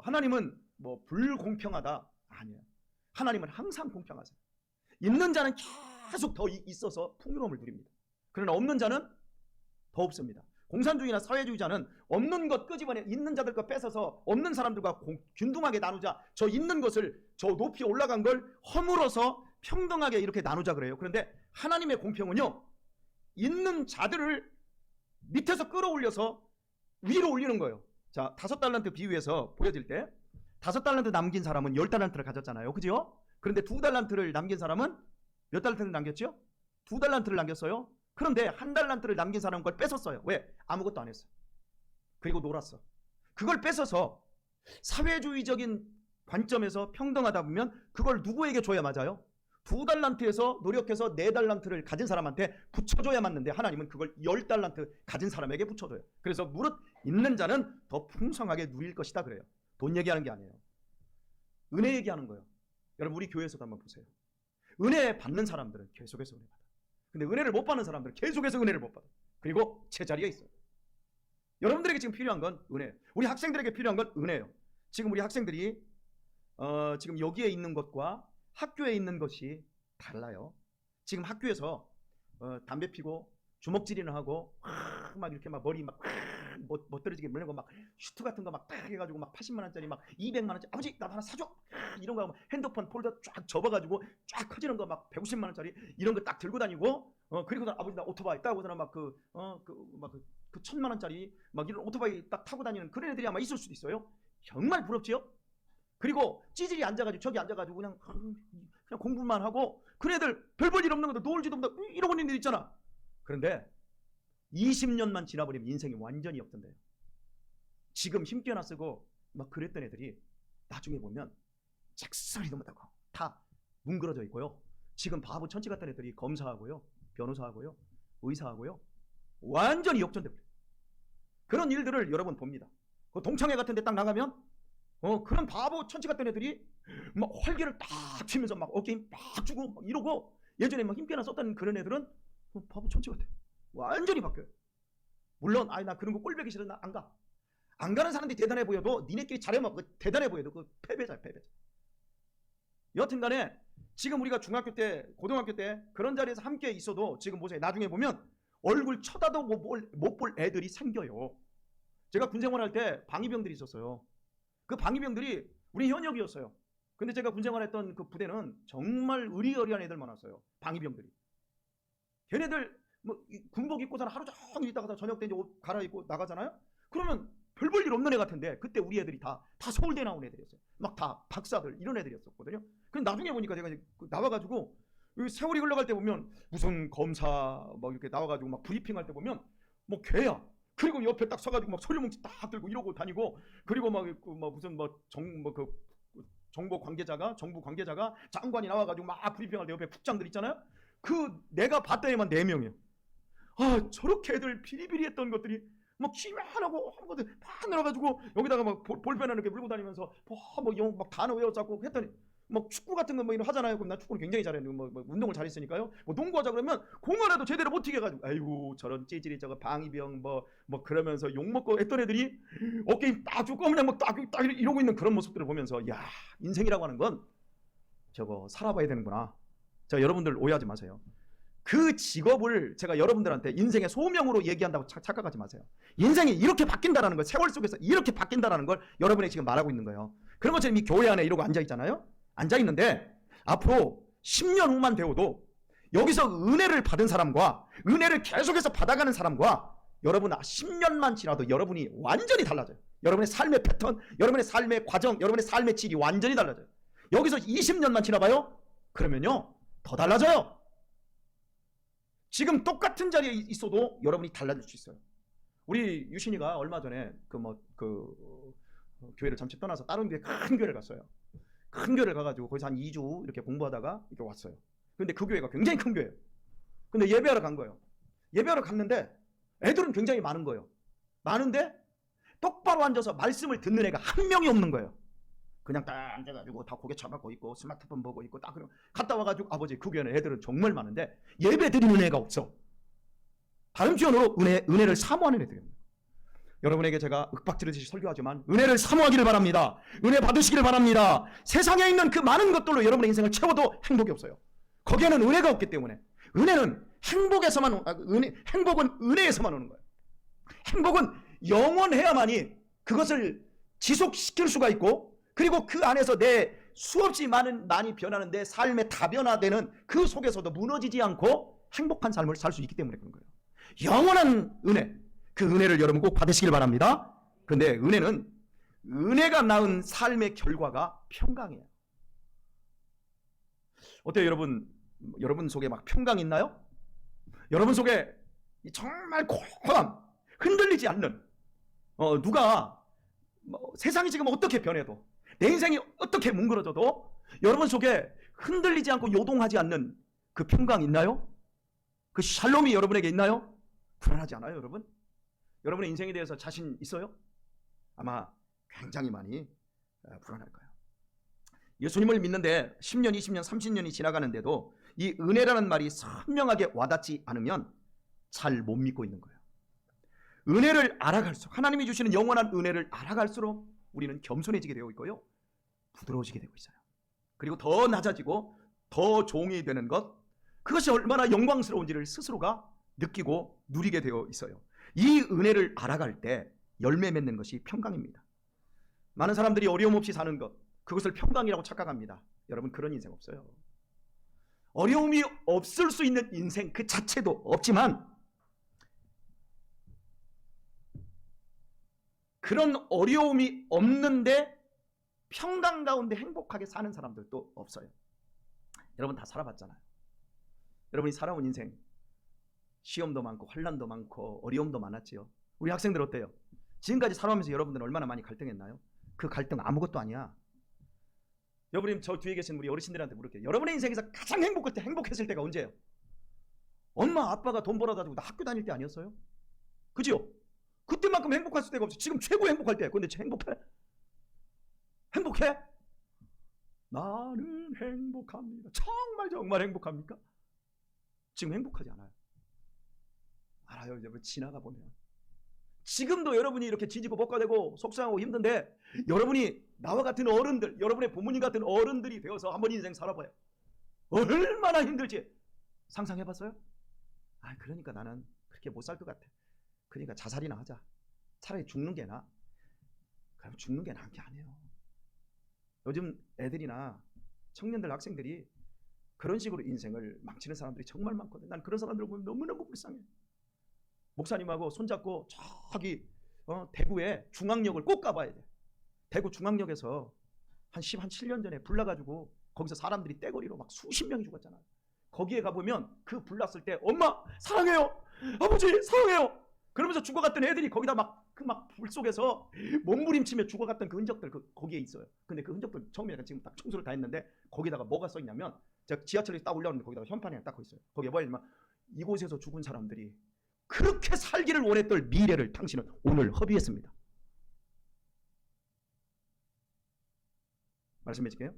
하나님은 뭐 불공평하다? 아니에요. 하나님은 항상 공평하세요. 있는 자는 계속 더 있어서 풍요로움을 누립니다. 그러나 없는 자는 더 없습니다. 공산주의나 사회주의자는 없는 것 끄집어내 있는 자들 것 뺏어서 없는 사람들과 균등하게 나누자. 저 있는 것을 저 높이 올라간 걸 허물어서 평등하게 이렇게 나누자 그래요. 그런데 하나님의 공평은요, 있는 자들을 밑에서 끌어올려서 위로 올리는 거예요. 자, 5달란트 비유에서 보여질 때 5달란트 남긴 사람은 10달란트를 가졌잖아요. 그죠? 그런데 2달란트를 남긴 사람은 몇 달란트를 남겼죠? 2달란트를 남겼어요. 그런데 1달란트를 남긴 사람은 그걸 뺏었어요. 왜? 아무것도 안 했어. 그리고 놀았어. 그걸 뺏어서 사회주의적인 관점에서 평등하다 보면 그걸 누구에게 줘야 맞아요? 2달란트에서 노력해서 4달란트를 가진 사람한테 붙여줘야 맞는데 하나님은 그걸 10달란트 가진 사람에게 붙여줘요. 그래서 무릇 있는 자는 더 풍성하게 누릴 것이다 그래요. 돈 얘기하는 게 아니에요. 은혜 얘기하는 거예요. 여러분 우리 교회에서도 한번 보세요. 은혜 받는 사람들은 계속해서 은혜 받아. 근데 은혜를 못 받는 사람들은 계속해서 은혜를 못 받아. 그리고 제자리에 있어요. 여러분들에게 지금 필요한 건 은혜예요. 우리 학생들에게 필요한 건 은혜예요. 지금 우리 학생들이 지금 여기에 있는 것과 학교에 있는 것이 달라요. 지금 학교에서 담배 피고 주먹질이나 하고 막 이렇게 막 머리 막 멋들어지게 물고 막 슈트 같은 거 막 딱 해가지고 막 80만 원짜리 막 200만 원짜리 아버지 나도 하나 사줘 이런 거 하고 핸드폰 폴더 쫙 접어가지고 쫙 커지는 거 막 150만 원짜리 이런 거 딱 들고 다니고 그리고 아버지 나 오토바이 따고서는 막 그 1000만 원짜리 막 이런 오토바이 딱 타고 다니는 그런 애들이 아마 있을 수도 있어요. 정말 부럽지요? 그리고 찌질이 앉아가지고 저기 앉아가지고 그냥 공부만 하고 그런 애들 별 볼 일 없는 것도 놀지도 못하고 이러고 있는 애들 있잖아. 그런데 20년만 지나버리면 인생이 완전히 역전돼요. 지금 힘겨나 쓰고 막 그랬던 애들이 나중에 보면 책소리도 못하고 다 뭉그러져 있고요. 지금 바보 천치 같은 애들이 검사하고요, 변호사하고요, 의사하고요, 완전히 역전돼 버려요. 그런 일들을 여러분 봅니다. 그 동창회 같은 데 딱 나가면 그런 바보 천치 같은 애들이 막 활개를 딱 치면서 막 어깨 힘 막 주고 막 이러고 예전에 막 힘겨나 썼다는 그런 애들은 바보 천치 같아. 완전히 바뀌어요. 물론 나 그런 거 꼴보기 싫어 나 안 가. 안 가는 사람들이 대단해 보여도 니네끼리 잘해면 대단해 보여도 그 패배자. 여튼간에 지금 우리가 중학교 때 고등학교 때 그런 자리에서 함께 있어도 지금 보세요. 나중에 보면 얼굴 쳐다도 못 볼 애들이 생겨요. 제가 군생활할 때 방위병들이 있었어요. 그 방위병들이 우리 현역이었어요. 근데 제가 군생활했던 그 부대는 정말 의리어리한 애들 많았어요. 방위병들이. 걔네들 뭐 군복 입고서는 하루 종일 있다가 저녁 때 이제 옷 갈아입고 나가잖아요. 그러면 별 볼 일 없는 애 같은데 그때 우리 애들이 다 서울대 나온 애들이었어요. 막 다 박사들 이런 애들이었었거든요. 근데 나중에 보니까 제가 이제 나와가지고 세월이 흘러갈 때 보면 무슨 검사 막 이렇게 나와가지고 막 브리핑할 때 보면 뭐 걔야. 그리고 옆에 딱 서가지고 막 소리뭉치 딱 들고 이러고 다니고 그리고 막 무슨 정보 관계자가 정부 관계자가 장관이 나와가지고 막 브리핑할 때 옆에 국장들 있잖아요. 그 내가 봤던 애만 4명이에요. 아 저렇게 애들 비리비리했던 것들이 막 키만하고 아무것도 막 늘어가지고 여기다가 막 볼펜을 이렇게 물고 다니면서 막 단어 외워잡고 했더니 막 축구 같은 거 뭐 이런 하잖아요. 그럼 나 축구를 굉장히 잘했는데 뭐 운동을 잘했으니까요. 뭐 농구하자 그러면 공을 해도 제대로 못 튀게 해가지고 아이고 저런 찌질이 저거 방위병 뭐 그러면서 욕 먹고 했던 애들이 어깨 힘 딱 주고 그냥 막 딱 이러고 있는 그런 모습들을 보면서 야 인생이라고 하는 건 저거 살아봐야 되는구나. 자 여러분들 오해하지 마세요. 그 직업을 제가 여러분들한테 인생의 소명으로 얘기한다고 착각하지 마세요. 인생이 이렇게 바뀐다라는 걸 세월 속에서 이렇게 바뀐다라는 걸 여러분이 지금 말하고 있는 거예요. 그런 것처럼 이 교회 안에 이러고 앉아있잖아요. 앉아있는데 앞으로 10년 후만 되어도 여기서 은혜를 받은 사람과 은혜를 계속해서 받아가는 사람과 여러분 10년만 지나도 여러분이 완전히 달라져요. 여러분의 삶의 패턴, 여러분의 삶의 과정, 여러분의 삶의 질이 완전히 달라져요. 여기서 20년만 지나봐요. 그러면요 더 달라져요. 지금 똑같은 자리에 있어도 여러분이 달라질 수 있어요. 우리 유신이가 얼마 전에 교회를 잠시 떠나서 다른 교회 큰 교회를 갔어요. 큰 교회를 가가지고 거기서 한 2주 이렇게 공부하다가 이렇게 왔어요. 근데 그 교회가 굉장히 큰 교회예요. 근데 예배하러 간 거예요. 예배하러 갔는데 애들은 굉장히 많은 거예요. 많은데 똑바로 앉아서 말씀을 듣는 애가 한 명이 없는 거예요. 그냥 딱 앉아가지고 다 고개 쳐박고 있고 스마트폰 보고 있고 딱 그러면 갔다 와가지고 아버지 그 교회는 애들은 정말 많은데 예배 드리는 애가 없어. 다른 표현으로 은혜를 사모하는 애들이에요. 여러분에게 제가 윽박지르듯이 설교하지만 은혜를 사모하기를 바랍니다. 은혜 받으시기를 바랍니다. 세상에 있는 그 많은 것들로 여러분의 인생을 채워도 행복이 없어요. 거기에는 은혜가 없기 때문에. 은혜는 행복은 은혜에서만 오는 거예요. 행복은 영원해야만이 그것을 지속시킬 수가 있고, 그리고 그 안에서 내 수없이 많이 변하는 내 삶의 다변화되는 그 속에서도 무너지지 않고 행복한 삶을 살 수 있기 때문에 그런 거예요. 영원한 은혜, 그 은혜를 여러분 꼭 받으시길 바랍니다. 그런데 은혜가 낳은 삶의 결과가 평강이에요. 어때요 여러분 속에 막 평강 있나요? 여러분 속에 정말 고요함, 흔들리지 않는, 누가 세상이 지금 어떻게 변해도, 내 인생이 어떻게 뭉그러져도 여러분 속에 흔들리지 않고 요동하지 않는 그 평강 있나요? 그 샬롬이 여러분에게 있나요? 불안하지 않아요, 여러분? 여러분의 인생에 대해서 자신 있어요? 아마 굉장히 많이 불안할 거예요. 예수님을 믿는데 10년, 20년, 30년이 지나가는데도 이 은혜라는 말이 선명하게 와닿지 않으면 잘 못 믿고 있는 거예요. 은혜를 알아갈수록, 하나님이 주시는 영원한 은혜를 알아갈수록 우리는 겸손해지게 되고 있고요, 부드러워지게 되고 있어요. 그리고 더 낮아지고 더 종이 되는 것, 그것이 얼마나 영광스러운지를 스스로가 느끼고 누리게 되어 있어요. 이 은혜를 알아갈 때 열매 맺는 것이 평강입니다. 많은 사람들이 어려움 없이 사는 것, 그것을 평강이라고 착각합니다. 여러분, 그런 인생 없어요. 어려움이 없을 수 있는 인생 그 자체도 없지만, 그런 어려움이 없는데 평강 가운데 행복하게 사는 사람들도 없어요. 여러분 다 살아봤잖아요. 여러분이 살아온 인생, 시험도 많고 환난도 많고 어려움도 많았지요. 우리 학생들 어때요? 지금까지 살아오면서 여러분들은 얼마나 많이 갈등했나요? 그 갈등 아무것도 아니야. 여러분, 저 뒤에 계신 우리 어르신들한테 물을게요. 여러분의 인생에서 가장 행복했을 때가 언제예요? 엄마 아빠가 돈 벌어다 주고 나 학교 다닐 때 아니었어요? 그죠? 그때만큼 행복할 때가 없어. 지금 최고 행복할 때야. 근데 행복해? 행복해? 나는 행복합니다. 정말 행복합니까? 지금 행복하지 않아요. 알아요. 여러분, 지나가 보면 지금도 여러분이 이렇게 지지고 볶아대고 속상하고 힘든데, 여러분이 나와 같은 어른들, 여러분의 부모님 같은 어른들이 되어서 한번 인생 살아봐요. 얼마나 힘들지 상상해봤어요? 그러니까 나는 그렇게 못 살 것 같아. 그러니까 자살이나 하자. 차라리 죽는 게 나아. 그럼 죽는 게 나은 게 아니에요. 요즘 애들이나 청년들, 학생들이 그런 식으로 인생을 망치는 사람들이 정말 많거든. 난 그런 사람들을 보면 너무너무 불쌍해. 목사님하고 손잡고 저기 대구에 중앙역을 꼭 가봐야 돼. 대구 중앙역에서 한 7년 전에 불 나가지고 거기서 사람들이 떼거리로 막 수십 명이 죽었잖아요. 거기에 가보면 그 불 났을 때 엄마 사랑해요, 아버지 사랑해요 그러면서 죽어갔던 애들이 거기다 불 속에서 몸부림치며 죽어갔던 그 흔적들 거기에 있어요. 근데 그 흔적들 처음에 지금 딱 청소를 다 했는데, 거기다가 뭐가 써 있냐면, 제가 지하철에 딱 올라오는데 거기다가 현판이 딱 있어요. 거기에 뭐가 있냐면, 이곳에서 죽은 사람들이 그렇게 살기를 원했던 미래를 당신은 오늘 허비했습니다. 말씀해 줄게요.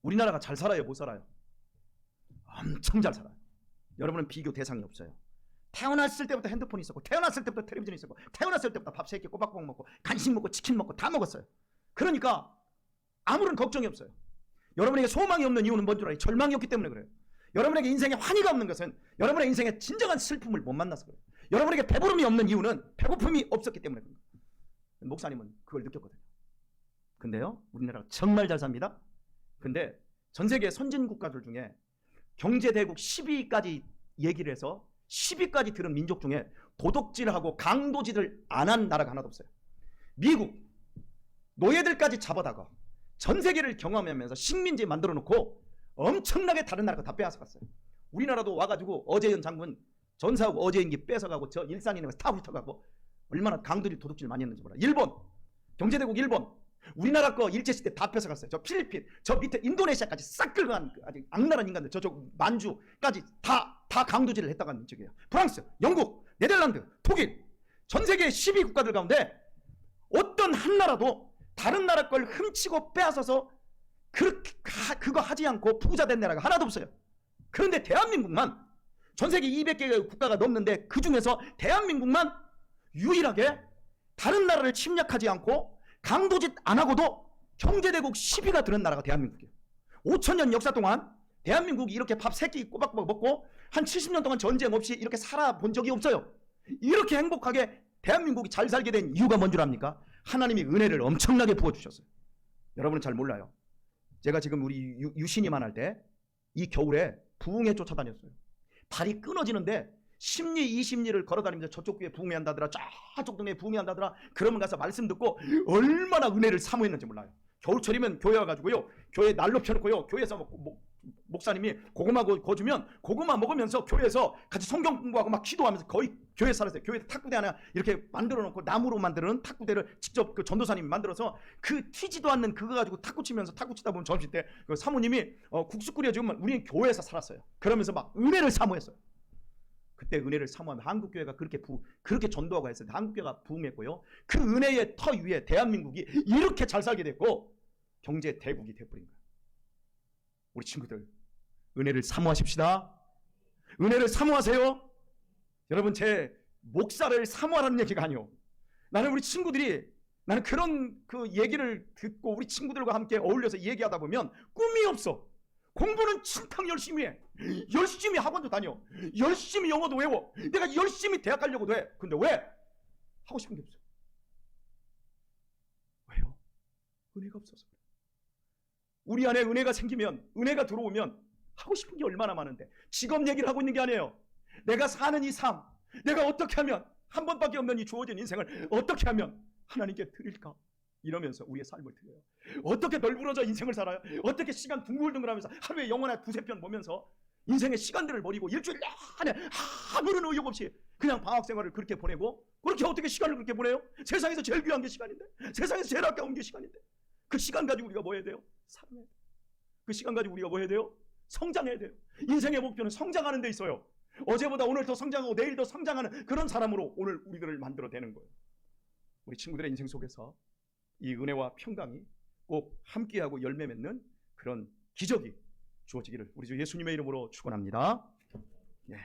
우리나라가 잘 살아요, 못 살아요? 엄청 잘 살아요. 여러분은 비교 대상이 없어요. 태어났을 때부터 핸드폰이 있었고, 태어났을 때부터 텔레비전이 있었고, 태어났을 때부터 밥 3끼 꼬박꼬박 먹고, 간식 먹고, 치킨 먹고 다 먹었어요. 그러니까 아무런 걱정이 없어요. 여러분에게 소망이 없는 이유는 뭔 줄 알아요? 절망이 없기 때문에 그래요. 여러분에게 인생에 환희가 없는 것은 여러분의 인생에 진정한 슬픔을 못 만나서 그래요. 여러분에게 배부름이 없는 이유는 배고픔이 없었기 때문에 그래요. 목사님은 그걸 느꼈거든요. 근데요, 우리나라가 정말 잘 삽니다. 근데 전 세계 선진국가들 중에 경제대국 10위까지 얘기를 해서 10위까지 들은 민족 중에 도둑질하고 강도질을 안 한 나라가 하나도 없어요. 미국, 노예들까지 잡아다가 전 세계를 경험하면서 식민지 만들어 놓고 엄청나게 다른 나라가 다 빼앗아갔어요. 우리나라도 와가지고 어재현 장군 전사하고 어재인기 뺏어가고 저 일산 있는 거 다 훑어가고 얼마나 강도질 도둑질 많이 했는지 몰라. 일본, 경제대국 일본, 우리나라 거 일제시대 다 뺏어갔어요. 저 필리핀, 저 밑에 인도네시아까지 싹 긁어간 아주 악랄한 인간들, 저쪽 만주까지 다 강도질을 했다가 민족이에요. 프랑스, 영국, 네덜란드, 독일, 전 세계 10위 국가들 가운데 어떤 한 나라도 다른 나라 걸 훔치고 빼앗아서 그거 하지 않고 부자 된 나라가 하나도 없어요. 그런데 대한민국만 전 세계 200개 국가가 넘는데 그 중에서 대한민국만 유일하게 다른 나라를 침략하지 않고 강도짓 안 하고도 경제대국 10위가 드는 나라가 대한민국이에요. 5,000년 역사 동안 대한민국이 이렇게 밥 3끼 꼬박꼬박 먹고 한 70년 동안 전쟁 없이 이렇게 살아본 적이 없어요. 이렇게 행복하게 대한민국이 잘 살게 된 이유가 뭔 줄 압니까? 하나님이 은혜를 엄청나게 부어주셨어요. 여러분은 잘 몰라요. 제가 지금 우리 유신이만 할 때 이 겨울에 부흥회 쫓아다녔어요. 발이 끊어지는데 10리 20리를 걸어다니면서 저쪽 교회 부흥회 한다더라, 저쪽 동네에 부흥회 한다더라. 그러면 가서 말씀 듣고 얼마나 은혜를 사모했는지 몰라요. 겨울철이면 교회 와가지고요, 교회 난로 펴놓고요, 교회에서 목사님이 고구마 거주면 고구마 먹으면서 교회에서 같이 성경 공부하고 막 기도하면서 거의 교회 살았어요. 교회 탁구대 하나 이렇게 만들어 놓고 나무로 만드는 탁구대를 직접 그 전도사님이 만들어서 그 튀지도 않는 그거 가지고 탁구 치면서 탁구 치다 보면 점심 때 그 사모님이 국수 끓여주면 우리는 교회에서 살았어요. 그러면서 막 은혜를 사모했어요. 그때 은혜를 사모하면 한국교회가 그렇게 전도하고 했어요. 한국교회가 부흥했고요. 그 은혜의 터 위에 대한민국이 이렇게 잘 살게 됐고 경제 대국이 돼버린 거예요. 우리 친구들, 은혜를 사모하십시다. 은혜를 사모하세요. 여러분, 제 목사를 사모하라는 얘기가 아니요. 나는 우리 친구들이, 나는 그런 그 얘기를 듣고 우리 친구들과 함께 어울려서 얘기하다 보면 꿈이 없어. 공부는 진탕 열심히 해. 열심히 학원도 다녀. 열심히 영어도 외워. 내가 열심히 대학 가려고도 해. 근데 왜? 하고 싶은 게 없어. 왜요? 은혜가 없어서. 우리 안에 은혜가 생기면, 은혜가 들어오면 하고 싶은 게 얼마나 많은데. 직업 얘기를 하고 있는 게 아니에요. 내가 사는 이 삶, 내가 어떻게 하면, 한 번밖에 없는 이 주어진 인생을 어떻게 하면 하나님께 드릴까? 이러면서 우리의 삶을 드려요. 어떻게 널브러져 인생을 살아요? 어떻게 시간 둥글둥글하면서 하루에 영화나 2-3편 보면서 인생의 시간들을 버리고 일주일 내내 아무런 의욕 없이 그냥 방학 생활을 그렇게 보내고, 그렇게 어떻게 시간을 그렇게 보내요? 세상에서 제일 귀한 게 시간인데, 세상에서 제일 아까운 게 시간인데, 그 시간 가지고 우리가 뭐 해야 돼요? 사랑해야 돼요. 그 시간 가지고 우리가 뭐 해야 돼요? 성장해야 돼요. 인생의 목표는 성장하는 데 있어요. 어제보다 오늘 더 성장하고 내일 더 성장하는 그런 사람으로 오늘 우리들을 만들어내는 거예요. 우리 친구들의 인생 속에서 이 은혜와 평강이 꼭 함께하고 열매 맺는 그런 기적이 주어지기를 우리 주 예수님의 이름으로 축원합니다. 네.